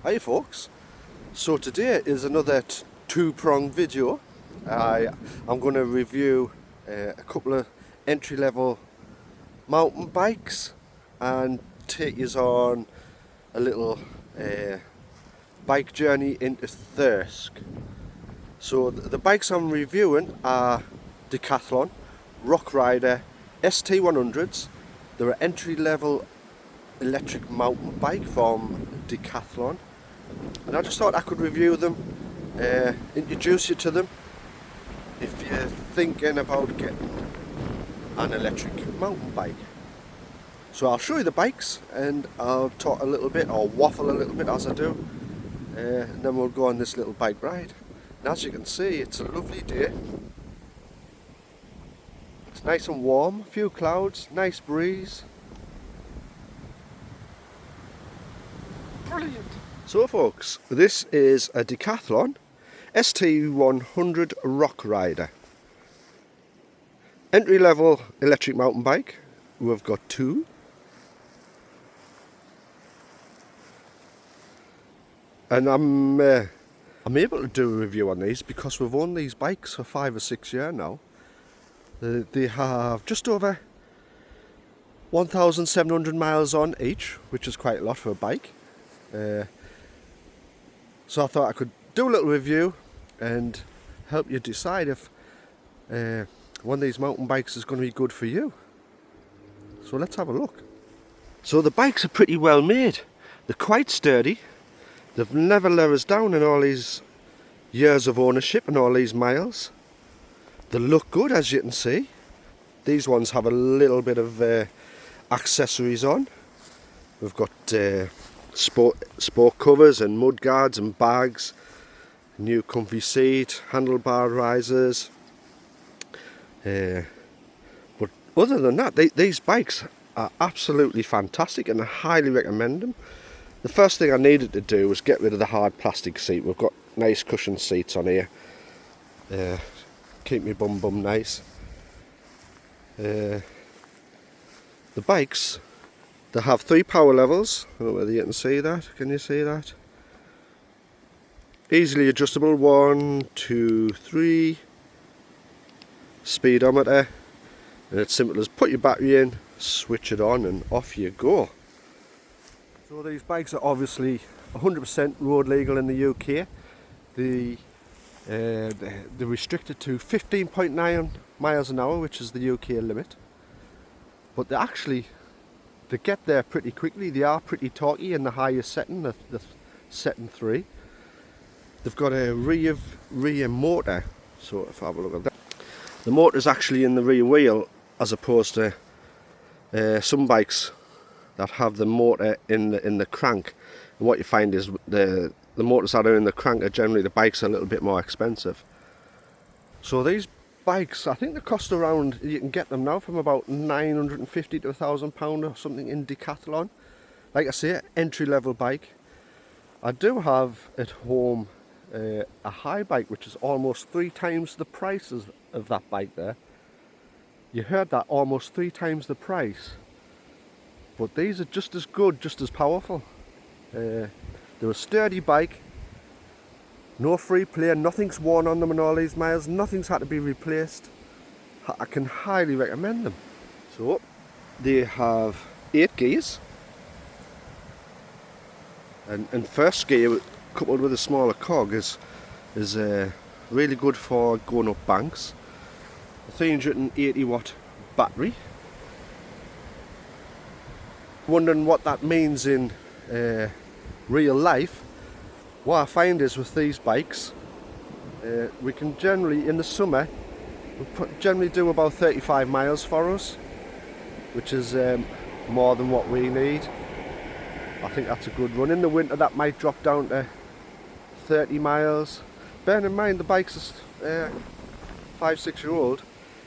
Hi folks, so today is another two-pronged video. I'm going to review a couple of entry-level mountain bikes and take you on a little bike journey into Thirsk. So the bikes I'm reviewing are Decathlon, Rockrider, eST100s. They're an entry-level electric mountain bike from Decathlon, and I just thought I could review them, introduce you to them if you're thinking about getting an electric mountain bike. So I'll show you the bikes and I'll talk a little bit or waffle a little bit as I do, and then we'll go on this little bike ride. And as you can see, it's a lovely day. It's nice and warm, a few clouds, nice breeze. Brilliant. So folks, this is a Decathlon eST100 Rockrider. Entry-level electric mountain bike. We've got two. And I'm able to do a review on these because we've owned these bikes for 5 or 6 years now. They have just over 1,700 miles on each, which is quite a lot for a bike. So I thought I could do a little review and help you decide if one of these mountain bikes is going to be good for you. So let's have a look. So the bikes are pretty well made. They're quite sturdy. They've never let us down in all these years of ownership and all these miles. They look good, as you can see. These ones have a little bit of accessories on. We've got sport covers and mud guards and bags, new comfy seat, handlebar risers. But other than that, these bikes are absolutely fantastic and I highly recommend them. The first thing I needed to do was get rid of the hard plastic seat. We've got nice cushioned seats on here. Keep me bum nice. The bikes, they have 3 power levels. I don't know whether you can see that. Can you see that? Easily adjustable. 1, 2, 3. Speedometer. And it's simple as put your battery in, switch it on, and off you go. So these bikes are obviously 100% road legal in the UK. They're restricted to 15.9 miles an hour, which is the UK limit. But they get there pretty quickly. They are pretty torquey in the highest setting, the setting 3. They've got a rear motor. So if I have a look at that, the motor is actually in the rear wheel, as opposed to some bikes that have the motor in the crank. And what you find is the motors that are in the crank are generally, the bikes are a little bit more expensive. So these bikes, I think they cost around, you can get them now from about £950 to £1,000 or something in Decathlon. Like I say, entry-level bike. I do have at home a high bike which is almost 3 times the price of that bike there. You heard that, almost 3 times the price. But these are just as good, just as powerful. They're a sturdy bike. No free play, nothing's worn on them in all these miles, nothing's had to be replaced. I can highly recommend them. So, they have 8 gears. And first gear, coupled with a smaller cog, is really good for going up banks. A 380 watt battery. Wondering what that means in real life. What I find is with these bikes, we can generally, in the summer, we generally do about 35 miles for us, which is more than what we need. I think that's a good run. In the winter that might drop down to 30 miles. Bearing in mind the bike's 5-6 year old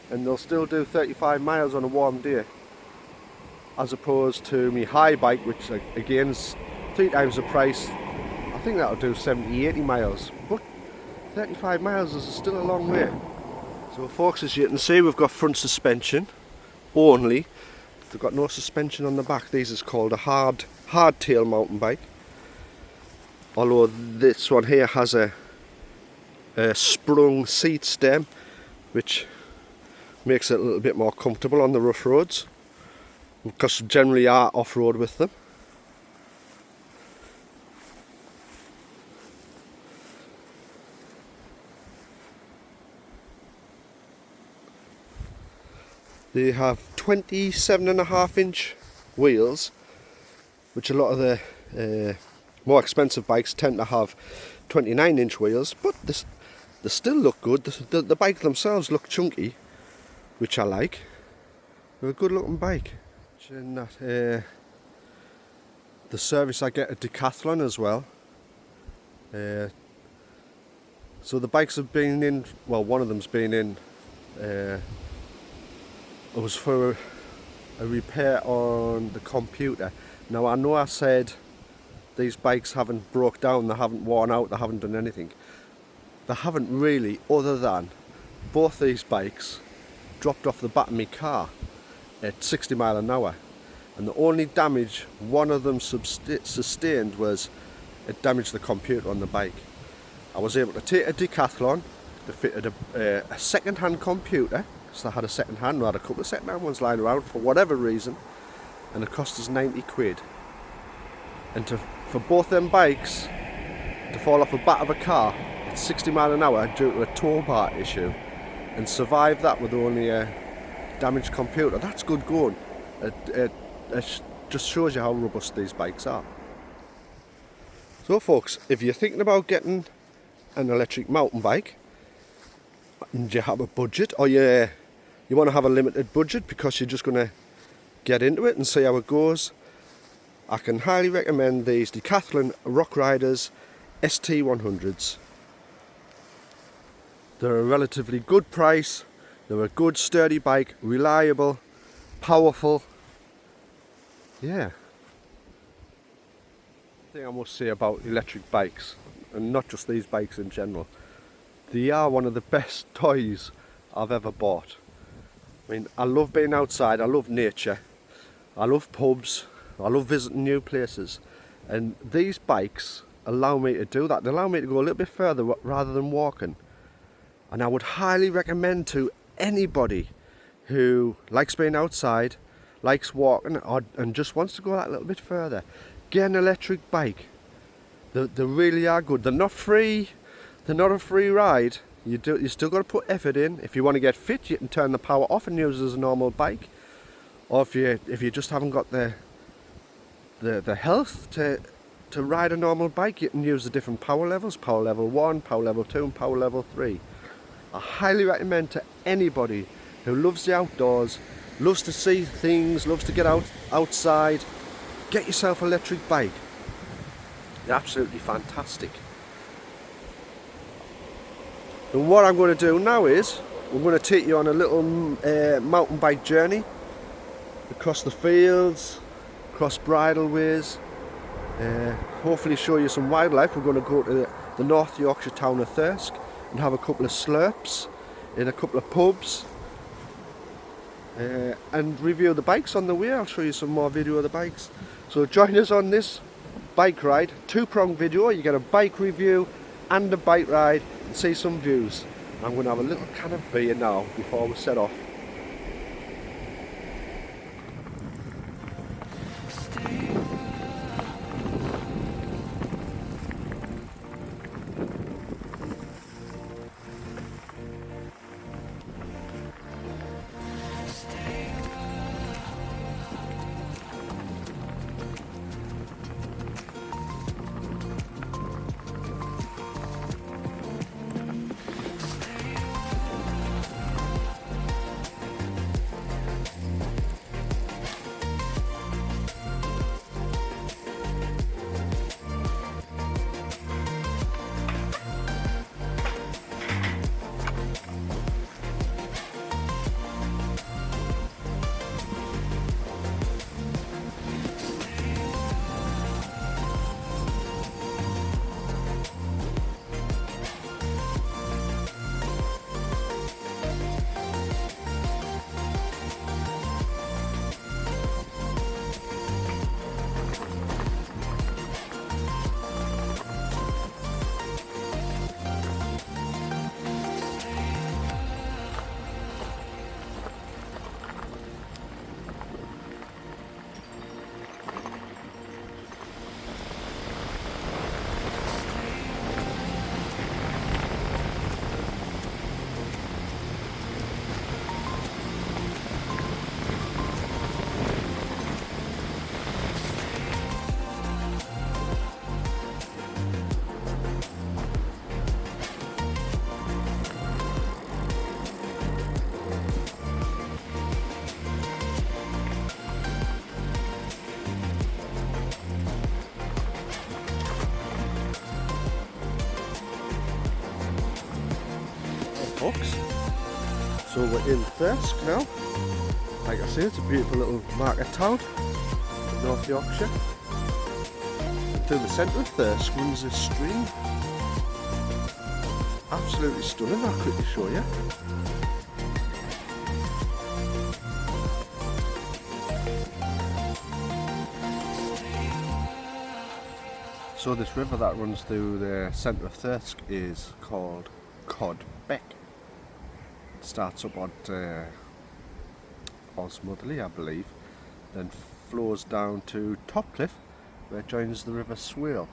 and they'll still do 35 miles on a warm day, as opposed to my high bike, which again is 3 times the price. I think that'll do 70-80 miles, but 35 miles is still a long way. So folks, as you can see, we've got front suspension only. They've got no suspension on the back. These is called a hard tail mountain bike. although this one here has a sprung seat stem, which makes it a little bit more comfortable on the rough roads, because generally I off-road with them. They have 27.5-inch wheels, which a lot of the more expensive bikes tend to have 29-inch wheels, but they still look good. The bike themselves look chunky, which I like. They're a good looking bike. And that, the service I get at Decathlon as well. So the bikes have been in, well, one of them's been in, it was for a repair on the computer. Now I know I said these bikes haven't broke down, they haven't worn out, they haven't done anything. They haven't really, other than both these bikes dropped off the back of my car at 60 miles an hour. And the only damage one of them sustained was it damaged the computer on the bike. I was able to take a Decathlon, they fitted a second-hand computer, so I had a second-hand, I had a couple of second-hand ones lying around for whatever reason, and it cost us 90 quid. And for both them bikes to fall off the back of a car at 60 miles an hour due to a tow bar issue and survive that with only a damaged computer, that's good going. It just shows you how robust these bikes are. So folks, if you're thinking about getting an electric mountain bike and you have a budget, or you want to have a limited budget because you're just going to get into it and see how it goes, I can highly recommend these Decathlon Rockriders eST100s. They're a relatively good price, they're a good sturdy bike, reliable, powerful. Yeah. The thing I must say about electric bikes, and not just these bikes in general, they are one of the best toys I've ever bought. I mean, I love being outside, I love nature, I love pubs, I love visiting new places, and these bikes allow me to do that. They allow me to go a little bit further rather than walking. And I would highly recommend to anybody who likes being outside, likes walking, and just wants to go that little bit further, get an electric bike. They really are good. They're not free, they're not a free ride. You still got to put effort in. If you want to get fit, you can turn the power off and use it as a normal bike. Or if you just haven't got the health to ride a normal bike, you can use the different power levels, power level 1, power level 2 and power level 3. I highly recommend to anybody who loves the outdoors, loves to see things, loves to get outside, get yourself an electric bike. They're absolutely fantastic. And what I'm going to do now is I'm going to take you on a little mountain bike journey across the fields, across bridleways, hopefully show you some wildlife. We're going to go to the North Yorkshire town of Thirsk and have a couple of slurps in a couple of pubs, and review the bikes on the way. I'll show you some more video of the bikes. So join us on this bike ride, two-pronged video. You get a bike review and a bike ride and see some views. I'm going to have a little can of beer now before we set off. walks. So we're in Thirsk now. Like I say, it's a beautiful little market town in North Yorkshire. And through the centre of Thirsk runs this stream. Absolutely stunning, I'll quickly show you. So this river that runs through the centre of Thirsk is called Beck. It starts up at Osmudley, I believe, then flows down to Topcliffe, where it joins the River Swale.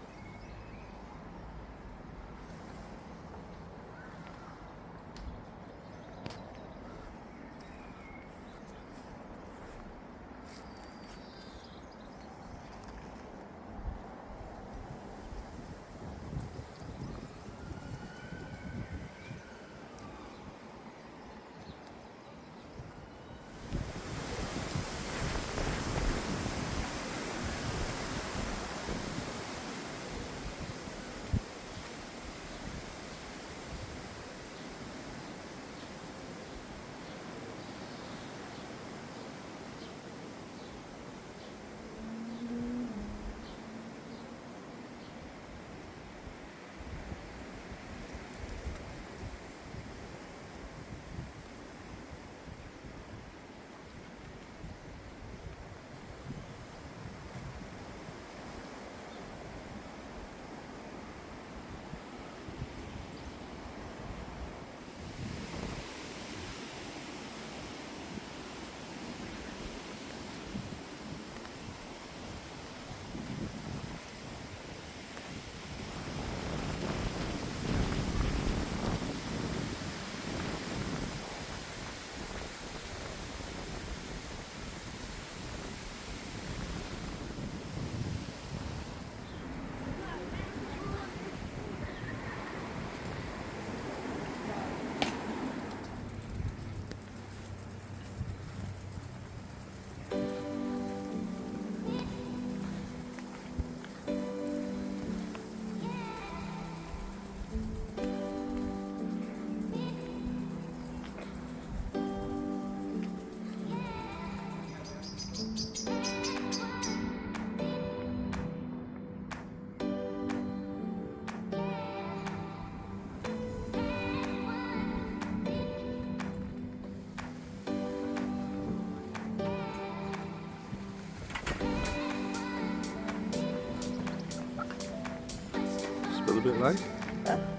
Spill a bit, like?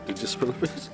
Did you spill a bit?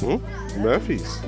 Murphy's. Murphy's.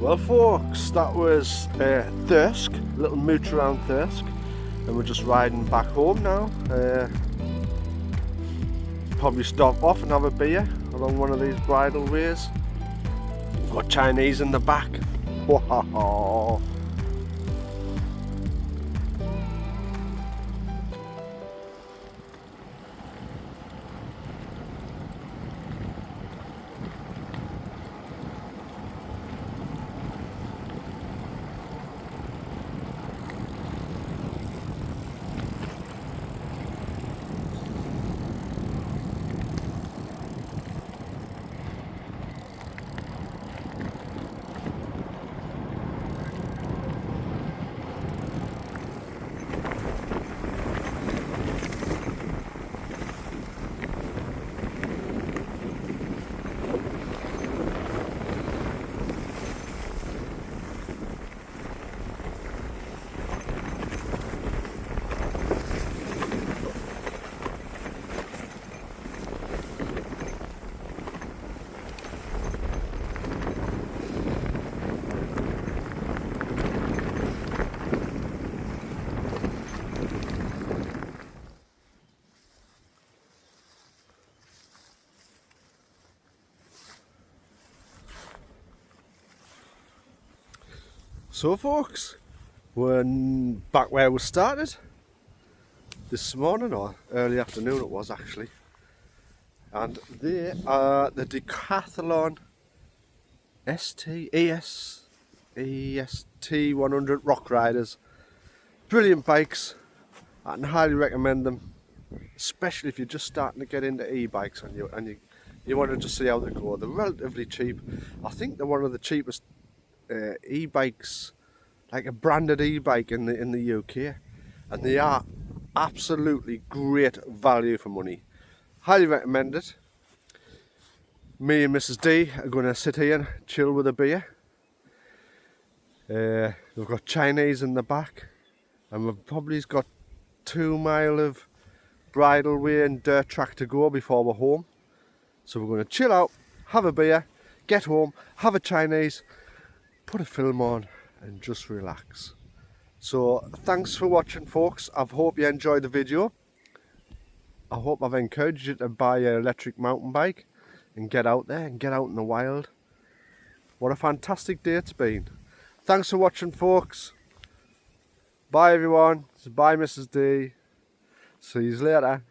Well folks, that was Thirsk, a little mooch around Thirsk, and we're just riding back home now. Probably stop off and have a beer along one of these bridle ways. We've got Chinese in the back. Wow. So folks, we're back where we started this morning, or early afternoon it was actually, and they are the Decathlon eST100 Rockriders. Brilliant bikes. I can highly recommend them, especially if you're just starting to get into e-bikes and you want to just see how they go. They're relatively cheap. I think they're one of the cheapest e-bikes, like a branded e-bike in the UK, and they are absolutely great value for money. Highly recommend it. Me and Mrs D are going to sit here and chill with a beer. We've got Chinese in the back, and we've probably got 2 miles of bridle way and dirt track to go before we're home. So we're going to chill out, have a beer, get home, have a Chinese, put a film on and just relax. So thanks for watching folks. I hope you enjoyed the video. I hope I've encouraged you to buy an electric mountain bike and get out there and get out in the wild. What a fantastic day it's been. Thanks for watching folks. Bye everyone. Bye Mrs D. See you later.